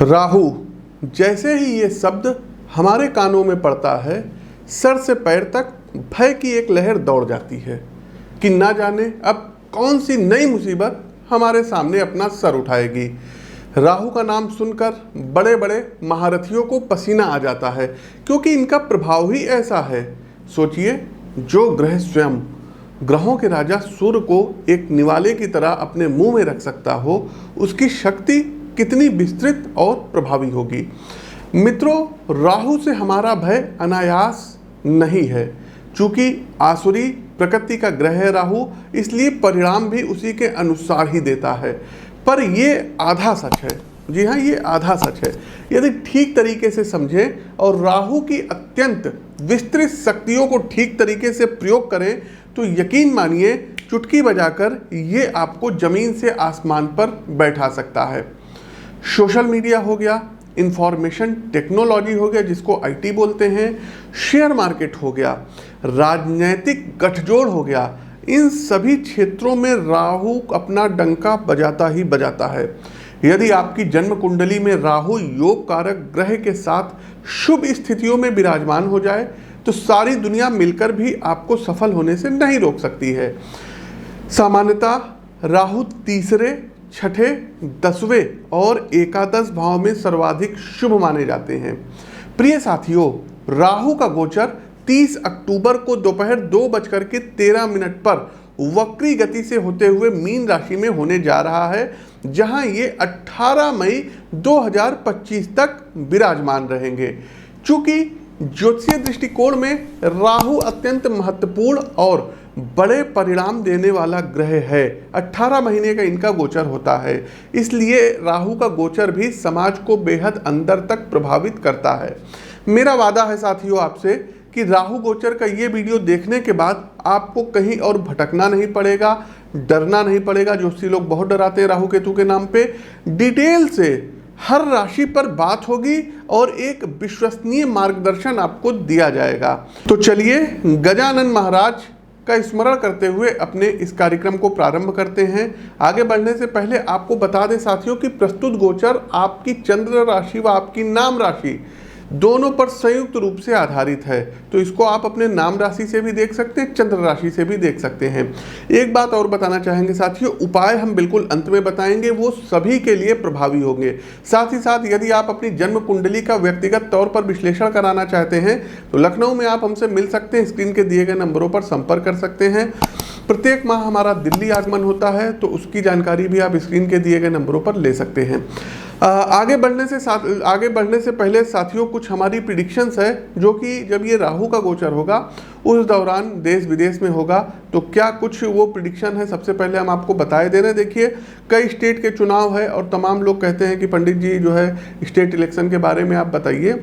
राहु, जैसे ही ये शब्द हमारे कानों में पड़ता है, सर से पैर तक भय की एक लहर दौड़ जाती है कि ना जाने अब कौन सी नई मुसीबत हमारे सामने अपना सर उठाएगी। राहु का नाम सुनकर बड़े बड़े महारथियों को पसीना आ जाता है, क्योंकि इनका प्रभाव ही ऐसा है। सोचिए, जो ग्रह स्वयं ग्रहों के राजा सूर्य को एक निवाले की तरह अपने मुंह में रख सकता हो, उसकी शक्ति कितनी विस्तृत और प्रभावी होगी। मित्रों, राहु से हमारा भय अनायास नहीं है। चूंकि आसुरी प्रकृति का ग्रह है राहु, इसलिए परिणाम भी उसी के अनुसार ही देता है। पर ये आधा सच है। जी हाँ, ये आधा सच है। यदि ठीक तरीके से समझें और राहु की अत्यंत विस्तृत शक्तियों को ठीक तरीके से प्रयोग करें तो यकीन मानिए, चुटकी बजाकर ये आपको जमीन से आसमान पर बैठा सकता है। सोशल मीडिया हो गया, इंफॉर्मेशन टेक्नोलॉजी हो गया जिसको आईटी बोलते हैं, शेयर मार्केट हो गया, राजनीतिक गठजोड़ हो गया, इन सभी क्षेत्रों में राहु अपना डंका बजाता ही बजाता है। यदि आपकी जन्म कुंडली में राहु योग कारक ग्रह के साथ शुभ स्थितियों में विराजमान हो जाए तो सारी दुनिया मिलकर भी आपको सफल होने से नहीं रोक सकती है। सामान्यतः राहु तीसरे, छठे, 10वें और एकादश भाव में सर्वाधिक शुभ माने जाते हैं। प्रिय साथियों, राहु का गोचर 30 अक्टूबर को दोपहर 2:13 पर वक्री गति से होते हुए मीन राशि में होने जा रहा है, जहां ये 18 मई 2025 तक विराजमान रहेंगे। चूंकि ज्योतिषीय दृष्टिकोण में राहु अत्यंत महत्वपूर्ण और बड़े परिणाम देने वाला ग्रह है, 18 महीने का इनका गोचर होता है, इसलिए राहु का गोचर भी समाज को बेहद अंदर तक प्रभावित करता है। मेरा वादा है साथियों आपसे कि राहु गोचर का ये वीडियो देखने के बाद आपको कहीं और भटकना नहीं पड़ेगा, डरना नहीं पड़ेगा। ज्योतिषी लोग बहुत डराते हैं राहु केतु के नाम पे। डिटेल से हर राशि पर बात होगी और एक विश्वसनीय मार्गदर्शन आपको दिया जाएगा। तो चलिए गजानन महाराज का स्मरण करते हुए अपने इस कार्यक्रम को प्रारंभ करते हैं। आगे बढ़ने से पहले आपको बता दें साथियों कि प्रस्तुत गोचर आपकी चंद्र राशि व आपकी नाम राशि दोनों पर संयुक्त रूप से आधारित है। तो इसको आप अपने नाम राशि से भी देख सकते हैं, चंद्र राशि से भी देख सकते हैं। एक बात और बताना चाहेंगे साथियों, उपाय हम बिल्कुल अंत में बताएंगे, वो सभी के लिए प्रभावी होंगे। साथ ही साथ यदि आप अपनी जन्म कुंडली का व्यक्तिगत तौर पर विश्लेषण कराना चाहते हैं तो लखनऊ में आप हमसे मिल सकते हैं, स्क्रीन के दिए गए नंबरों पर संपर्क कर सकते हैं। प्रत्येक माह हमारा दिल्ली आगमन होता है, तो उसकी जानकारी भी आप स्क्रीन के दिए गए नंबरों पर ले सकते हैं। आगे बढ़ने से पहले साथियों कुछ हमारी प्रिडिक्शंस है, जो कि जब ये राहु का गोचर होगा उस दौरान देश विदेश में होगा, तो क्या कुछ वो प्रिडिक्शन है सबसे पहले हम आपको बताए दे रहे हैं। देखिए, कई स्टेट के चुनाव है और तमाम लोग कहते हैं कि पंडित जी जो है स्टेट इलेक्शन के बारे में आप बताइए,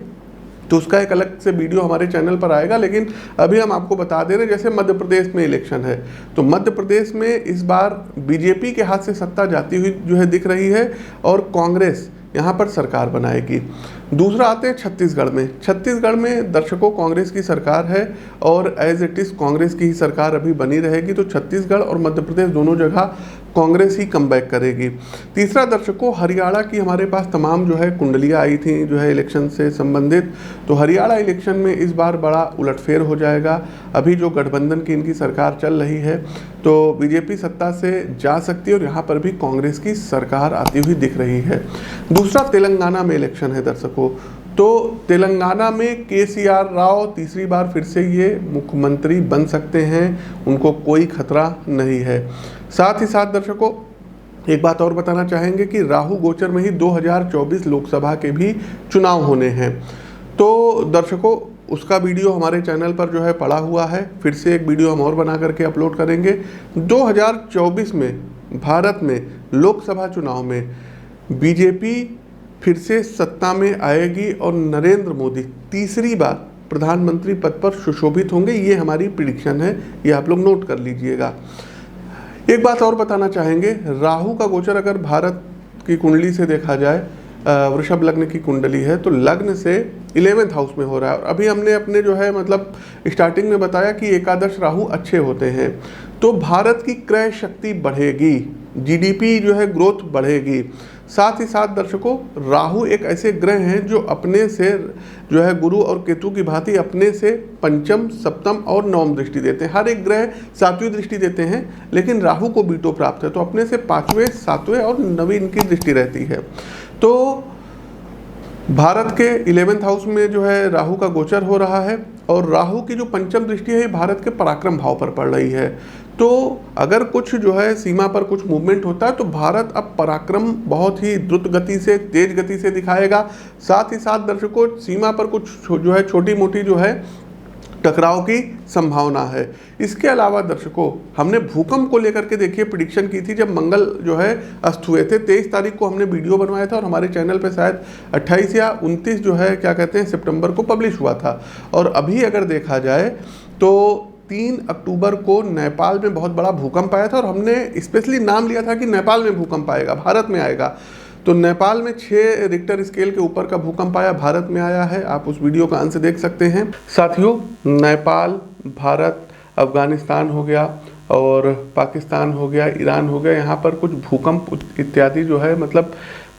तो उसका एक अलग से वीडियो हमारे चैनल पर आएगा। लेकिन अभी हम आपको बता दे रहे हैं, जैसे मध्य प्रदेश में इलेक्शन है, तो मध्य प्रदेश में इस बार बीजेपी के हाथ से सत्ता जाती हुई जो है दिख रही है और कांग्रेस यहाँ पर सरकार बनाएगी। दूसरा आते हैं छत्तीसगढ़ में। छत्तीसगढ़ में दर्शकों कांग्रेस की सरकार है और एज इट इज़ कांग्रेस की ही सरकार अभी बनी रहेगी, तो छत्तीसगढ़ और मध्य प्रदेश दोनों जगह कांग्रेस ही कमबैक करेगी। तीसरा दर्शकों, हरियाणा की हमारे पास तमाम जो है कुंडलियाँ आई थी जो है इलेक्शन से संबंधित, तो हरियाणा इलेक्शन में इस बार बड़ा उलटफेर हो जाएगा। अभी जो गठबंधन की इनकी सरकार चल रही है, तो बीजेपी सत्ता से जा सकती है और यहाँ पर भी कांग्रेस की सरकार आती हुई दिख रही है। दूसरा तेलंगाना में इलेक्शन है दर्शकों, तो तेलंगाना में केसीआर राव तीसरी बार फिर से ये मुख्यमंत्री बन सकते हैं, उनको कोई खतरा नहीं है। साथ ही साथ दर्शकों एक बात और बताना चाहेंगे कि राहु गोचर में ही 2024 लोकसभा के भी चुनाव होने हैं, तो दर्शकों उसका वीडियो हमारे चैनल पर जो है पड़ा हुआ है। फिर से एक वीडियो हम और बना करके अपलोड करेंगे। 2024 में भारत में लोकसभा चुनाव में बीजेपी फिर से सत्ता में आएगी और नरेंद्र मोदी तीसरी बार प्रधानमंत्री पद पर सुशोभित होंगे। ये हमारी प्रिडिक्शन है, ये आप लोग नोट कर लीजिएगा। एक बात और बताना चाहेंगे, राहु का गोचर अगर भारत की कुंडली से देखा जाए, वृषभ लग्न की कुंडली है, तो लग्न से 11वें हाउस में हो रहा है। और अभी हमने अपने जो है मतलब स्टार्टिंग में बताया कि एकादश राहु अच्छे होते हैं, तो भारत की क्रय शक्ति बढ़ेगी, जीडीपी जो है ग्रोथ बढ़ेगी। साथ ही साथ दर्शकों, राहु एक ऐसे ग्रह हैं जो अपने से जो है गुरु और केतु की भांति अपने से पंचम, सप्तम और नवम दृष्टि देते हैं। हर एक ग्रह सातवीं दृष्टि देते हैं, लेकिन राहु को बीटो प्राप्त है, तो अपने से पांचवें, सातवें और नवीं इनकी दृष्टि रहती है। तो भारत के 11th हाउस में जो है राहु का गोचर हो रहा है, और राहु की जो पंचम दृष्टि है ये भारत के पराक्रम भाव पर पड़ रही है। तो अगर कुछ जो है सीमा पर कुछ मूवमेंट होता है तो भारत अब पराक्रम बहुत ही द्रुत गति से, तेज गति से दिखाएगा। साथ ही साथ दर्शकों, सीमा पर कुछ जो है छोटी मोटी जो है टकराव की संभावना है। इसके अलावा दर्शकों, हमने भूकंप को लेकर के देखिए प्रिडिक्शन की थी जब मंगल जो है अस्त हुए थे। 23 तारीख को हमने वीडियो बनवाया था और हमारे चैनल पे शायद 28 या 29 जो है क्या कहते हैं सितंबर को पब्लिश हुआ था। और अभी अगर देखा जाए तो 3 अक्टूबर को नेपाल में बहुत बड़ा भूकंप आया था, और हमने स्पेशली नाम लिया था कि नेपाल में भूकंप आएगा, भारत में आएगा। तो नेपाल में 6 रिक्टर स्केल के ऊपर का भूकंप आया, भारत में आया है। आप उस वीडियो का अंश देख सकते हैं। साथियों, नेपाल, भारत, अफगानिस्तान हो गया और पाकिस्तान हो गया, ईरान हो गया, यहाँ पर कुछ भूकंप इत्यादि जो है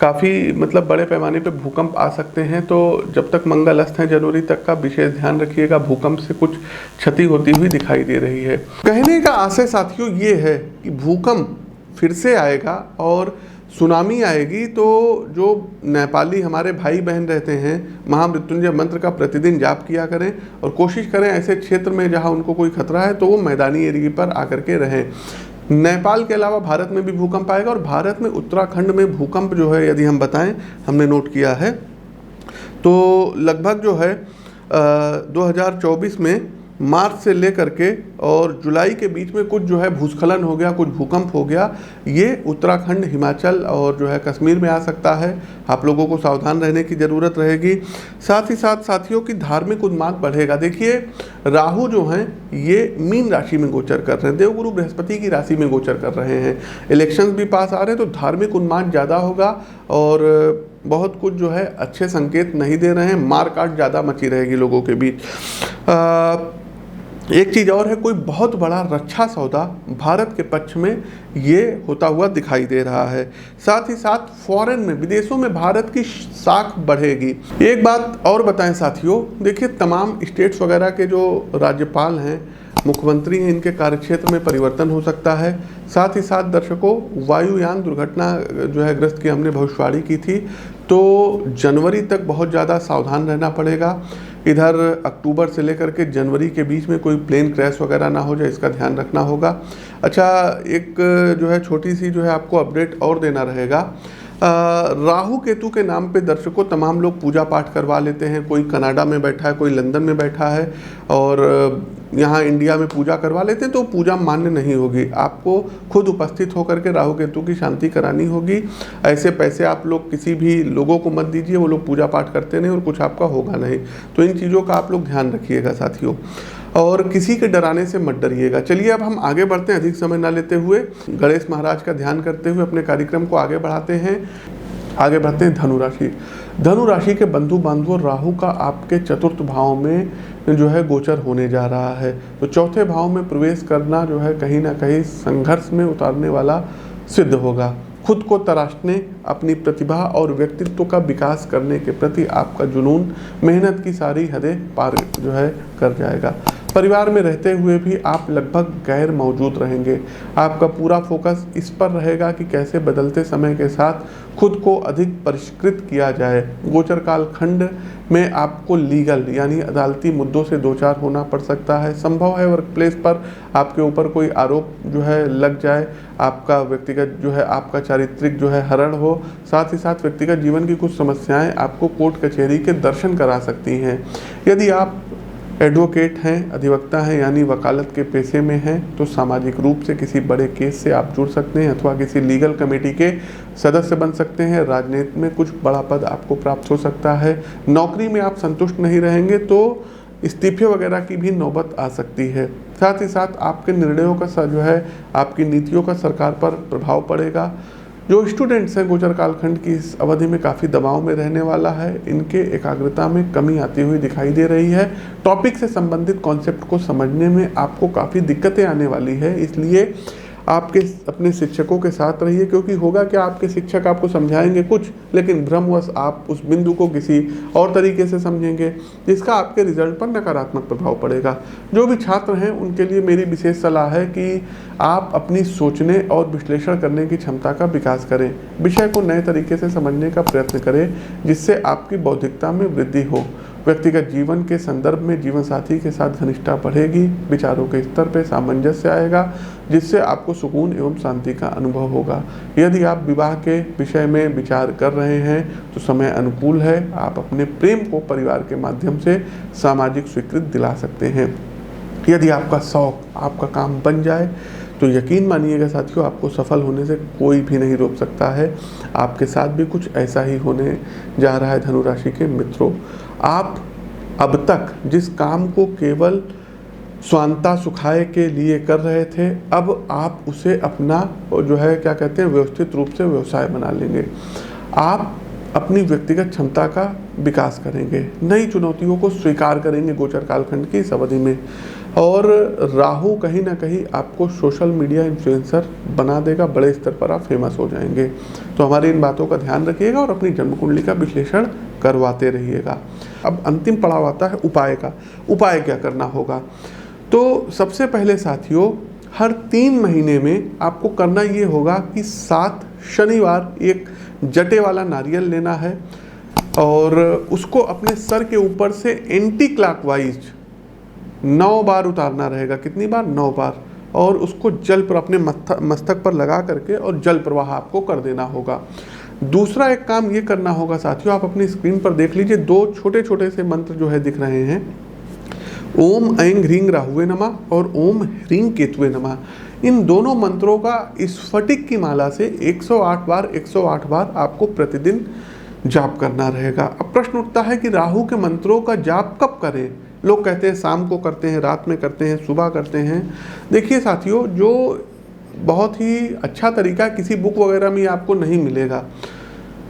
काफ़ी बड़े पैमाने पे भूकंप आ सकते हैं। तो जब तक मंगल अस्त है जनवरी तक का विशेष ध्यान रखिएगा, भूकंप से कुछ क्षति होती हुई दिखाई दे रही है। कहने का आशय साथियों ये है कि भूकंप फिर से आएगा और सुनामी आएगी, तो जो नेपाली हमारे भाई बहन रहते हैं, महामृत्युंजय मंत्र का प्रतिदिन जाप किया करें और कोशिश करें ऐसे क्षेत्र में जहां उनको कोई खतरा है तो वो मैदानी एरिया पर आकर के रहें। नेपाल के अलावा भारत में भी भूकंप आएगा, और भारत में उत्तराखंड में भूकंप जो है यदि हम बताएं, हमने नोट किया है तो लगभग जो है 2024 में मार्च से लेकर के और जुलाई के बीच में कुछ जो है भूस्खलन हो गया, कुछ भूकंप हो गया। ये उत्तराखंड, हिमाचल और जो है कश्मीर में आ सकता है। आप लोगों को सावधान रहने की ज़रूरत रहेगी। साथ ही साथ साथियों की धार्मिक उन्माद बढ़ेगा। देखिए, राहु जो हैं ये मीन राशि में गोचर कर रहे हैं, देवगुरु बृहस्पति की राशि में गोचर कर रहे हैं। इलेक्शंस भी पास आ रहे हैं, तो धार्मिक उन्माद ज़्यादा होगा और बहुत कुछ जो है अच्छे संकेत नहीं दे रहे हैं। मार काट ज़्यादा मची रहेगी लोगों के बीच। एक चीज़ और है, कोई बहुत बड़ा रक्षा सौदा भारत के पक्ष में ये होता हुआ दिखाई दे रहा है। साथ ही साथ फॉरेन में, विदेशों में भारत की साख बढ़ेगी। एक बात और बताएं साथियों, देखिए तमाम स्टेट्स वगैरह के जो राज्यपाल हैं, मुख्यमंत्री हैं, इनके कार्यक्षेत्र में परिवर्तन हो सकता है। साथ ही साथ दर्शकों, वायुयान दुर्घटना जो है ग्रस्त की हमने भविष्यवाणी की थी, तो जनवरी तक बहुत ज़्यादा सावधान रहना पड़ेगा। इधर अक्टूबर से लेकर के जनवरी के बीच में कोई प्लेन क्रैश वगैरह ना हो जाए, इसका ध्यान रखना होगा। अच्छा, एक जो है छोटी सी जो है आपको अपडेट और देना रहेगा। राहु केतु के नाम पे दर्शकों तमाम लोग पूजा पाठ करवा लेते हैं। कोई कनाडा में बैठा है, कोई लंदन में बैठा है और यहाँ इंडिया में पूजा करवा लेते हैं, तो पूजा मान्य नहीं होगी। आपको खुद उपस्थित होकर के राहु केतु की शांति करानी होगी। ऐसे पैसे आप लोग किसी भी लोगों को मत दीजिए, वो लोग पूजा पाठ करते नहीं और कुछ आपका होगा नहीं। तो इन चीज़ों का आप लोग ध्यान रखिएगा साथियों, और किसी के डराने से मत डरिएगा। चलिए अब हम आगे बढ़ते हैं, अधिक समय ना लेते हुए गणेश महाराज का ध्यान करते हुए अपने कार्यक्रम को आगे बढ़ाते हैं। आगे बढ़ते हैं धनु राशि। धनु राशि के बंधु बांधवों, राहु का आपके चतुर्थ भाव में जो है गोचर होने जा रहा है। तो चौथे भाव में प्रवेश करना जो है कहीं ना कहीं संघर्ष में उतारने वाला सिद्ध होगा। खुद को तराशने, अपनी प्रतिभा और व्यक्तित्व का विकास करने के प्रति आपका जुनून मेहनत की सारी हदें पार जो है कर जाएगा। परिवार में रहते हुए भी आप लगभग गैर मौजूद रहेंगे। आपका पूरा फोकस इस पर रहेगा कि कैसे बदलते समय के साथ खुद को अधिक परिष्कृत किया जाए। गोचर काल खंड में आपको लीगल यानी अदालती मुद्दों से दो चार होना पड़ सकता है। संभव है वर्क प्लेस पर आपके ऊपर कोई आरोप जो है लग जाए, आपका व्यक्तिगत जो है आपका चारित्रिक जो है हरण हो। साथ ही साथ व्यक्तिगत जीवन की कुछ समस्याएं आपको कोर्ट कचहरी के दर्शन करा सकती हैं। यदि आप एडवोकेट हैं, अधिवक्ता हैं यानी वकालत के पेशे में हैं, तो सामाजिक रूप से किसी बड़े केस से आप जुड़ सकते हैं अथवा किसी लीगल कमेटी के सदस्य बन सकते हैं। राजनीति में कुछ बड़ा पद आपको प्राप्त हो सकता है। नौकरी में आप संतुष्ट नहीं रहेंगे तो इस्तीफे वगैरह की भी नौबत आ सकती है। साथ ही साथ आपके निर्णयों का जो है आपकी नीतियों का सरकार पर प्रभाव पड़ेगा। जो स्टूडेंट्स हैं, गोचर कालखंड की इस अवधि में काफ़ी दबाव में रहने वाला है। इनके एकाग्रता में कमी आती हुई दिखाई दे रही है। टॉपिक से संबंधित कॉन्सेप्ट को समझने में आपको काफ़ी दिक्कतें आने वाली है, इसलिए आपके अपने शिक्षकों के साथ रहिए, क्योंकि होगा क्या, आपके शिक्षक आपको समझाएंगे कुछ, लेकिन भ्रमवश आप उस बिंदु को किसी और तरीके से समझेंगे, जिसका आपके रिजल्ट पर नकारात्मक प्रभाव पड़ेगा। जो भी छात्र हैं उनके लिए मेरी विशेष सलाह है कि आप अपनी सोचने और विश्लेषण करने की क्षमता का विकास करें, विषय को नए तरीके से समझने का प्रयत्न करें, जिससे आपकी बौद्धिकता में वृद्धि हो। व्यक्तिगत जीवन के संदर्भ में जीवन साथी के साथ घनिष्ठता बढ़ेगी, विचारों के स्तर पर सामंजस्य आएगा, जिससे आपको सुकून एवं शांति का अनुभव होगा। यदि आप विवाह के विषय में विचार कर रहे हैं तो समय अनुकूल है, आप अपने प्रेम को परिवार के माध्यम से सामाजिक स्वीकृति दिला सकते हैं। यदि आपका शौक आपका काम बन जाए तो यकीन मानिएगा साथियों, आपको सफल होने से कोई भी नहीं रोक सकता है। आपके साथ भी कुछ ऐसा ही होने जा रहा है धनु राशि के मित्रों। आप अब तक जिस काम को केवल स्वांता सुखाए के लिए कर रहे थे, अब आप उसे अपना जो है क्या कहते हैं व्यवस्थित रूप से व्यवसाय बना लेंगे। आप अपनी व्यक्तिगत क्षमता का विकास करेंगे, नई चुनौतियों को स्वीकार करेंगे गोचर कालखंड की इस अवधि में। और राहु कहीं ना कहीं आपको सोशल मीडिया इन्फ्लुएंसर बना देगा, बड़े स्तर पर आप फेमस हो जाएंगे। तो हमारी इन बातों का ध्यान रखिएगा और अपनी जन्म कुंडली का विश्लेषण करवाते रहिएगा। अब अंतिम पड़ाव आता है उपाय का। उपाय क्या करना होगा? तो सबसे पहले साथियों, हर 3 महीने में आपको करना ये होगा कि 7 शनिवार एक जटे वाला नारियल लेना है और उसको अपने सर के ऊपर से एंटी क्लॉकवाइज 9 बार उतारना रहेगा। कितनी बार? 9 बार। और उसको जल पर अपने मस्तक पर लगा करके और जल प्रवाह आपको कर देना होगा। दूसरा एक काम ये करना होगा साथियों, आप अपनी स्क्रीन पर देख लीजिए, 2 छोटे छोटे से मंत्र जो है दिख रहे हैं, ओम ऐं ह्रीं राहुवे नमः और ओम ह्रीं केतुवे नमः। इन दोनों मंत्रों का स्फटिक की माला से 108 बार आपको प्रतिदिन जाप करना रहेगा। अब प्रश्न उठता है कि राहु के मंत्रों का जाप कब करें? लोग कहते हैं शाम को करते हैं, रात में करते हैं, सुबह करते हैं। देखिए साथियों, जो बहुत ही अच्छा तरीका किसी बुक वगैरह में आपको नहीं मिलेगा।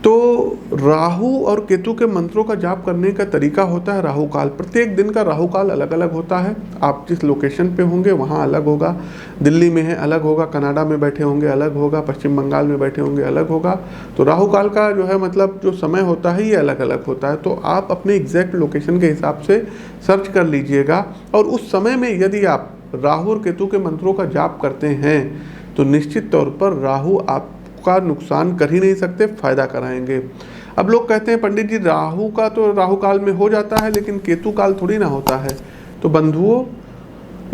तो राहु और केतु के मंत्रों का जाप करने का तरीका होता है राहु काल। प्रत्येक दिन का राहु काल अलग अलग होता है। आप जिस लोकेशन पे होंगे वहाँ अलग होगा। दिल्ली में है अलग होगा, कनाडा में बैठे होंगे अलग होगा, पश्चिम बंगाल में बैठे होंगे अलग होगा। तो राहु काल का जो है मतलब जो समय होता है ये अलग अलग होता है। तो आप अपने एग्जैक्ट लोकेशन के हिसाब से सर्च कर लीजिएगा और उस समय में यदि आप राहु और केतु के मंत्रों का जाप करते हैं तो निश्चित तौर पर राहु आपका नुकसान कर ही नहीं सकते, फायदा कराएंगे। अब लोग कहते हैं पंडित जी राहु का तो राहु काल में हो जाता है लेकिन केतु काल थोड़ी ना होता है। तो बंधुओं,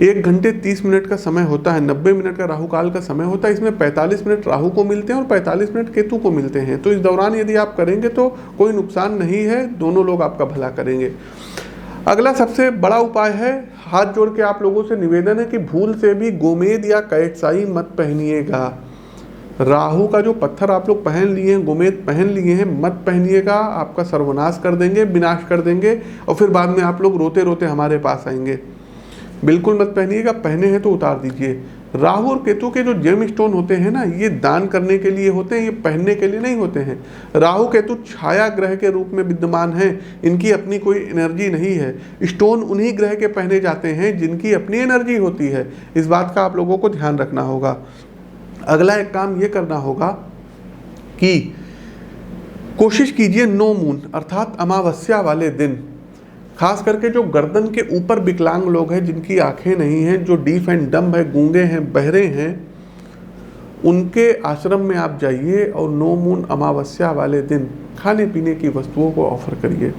1 घंटे 30 मिनट का समय होता है, 90 मिनट का राहु काल का समय होता है। इसमें 45 मिनट राहु को मिलते हैं और 45 मिनट केतु को मिलते हैं। तो इस दौरान यदि आप करेंगे तो कोई नुकसान नहीं है, दोनों लोग आपका भला करेंगे। अगला सबसे बड़ा उपाय है, हाथ जोड़ के आप लोगों से निवेदन है कि भूल से भी गोमेद या कैटसाई मत पहनिएगा। राहु का जो पत्थर आप लोग पहन लिए हैं, गोमेद पहन लिए हैं, मत पहनिएगा, आपका सर्वनाश कर देंगे, विनाश कर देंगे और फिर बाद में आप लोग रोते रोते हमारे पास आएंगे। बिल्कुल मत पहनिएगा, पहने हैं तो उतार दीजिए। राहु और केतु के जो जेम स्टोन होते हैं ना, ये दान करने के लिए होते हैं, ये पहनने के लिए नहीं होते हैं। राहु केतु छाया ग्रह के रूप में विद्यमान हैं, इनकी अपनी कोई एनर्जी नहीं है। स्टोन उन्हीं ग्रह के पहने जाते हैं जिनकी अपनी एनर्जी होती है। इस बात का आप लोगों को ध्यान रखना होगा। अगला एक काम ये करना होगा कि कोशिश कीजिए नो मून अर्थात अमावस्या वाले दिन, खास करके जो गर्दन के ऊपर विकलांग लोग हैं, जिनकी आंखें नहीं हैं, जो डीफ एंड डम्ब है, गूंगे हैं, बहरे हैं, उनके आश्रम में आप जाइए और नो मून अमावस्या वाले दिन खाने पीने की वस्तुओं को ऑफर करिए।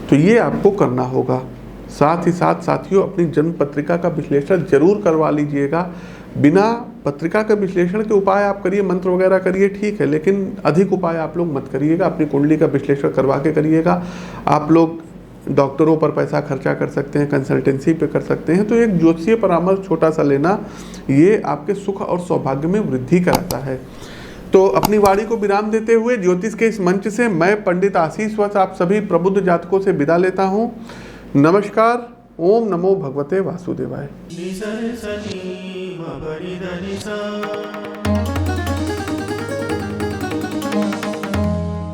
तो ये आपको करना होगा। साथ ही साथ साथियों, अपनी जन्म पत्रिका का विश्लेषण जरूर करवा लीजिएगा। बिना पत्रिका के विश्लेषण के उपाय आप करिए, मंत्र वगैरह करिए, ठीक है, लेकिन अधिक उपाय आप लोग मत करिएगा। अपनी कुंडली का विश्लेषण करवा के करिएगा। आप लोग डॉक्टरों पर पैसा खर्चा कर सकते हैं, कंसल्टेंसी पे कर सकते हैं। तो एक ज्योतिषीय परामर्श छोटा सा लेना, ये आपके सुख और सौभाग्य में वृद्धि कराता है। तो अपनी वाणी को विराम देते हुए ज्योतिष के इस मंच से मैं पंडित आशीष वत्स आप सभी प्रबुद्ध जातकों से विदा लेता हूँ। नमस्कार। ओम नमो भगवते वासुदेवाय।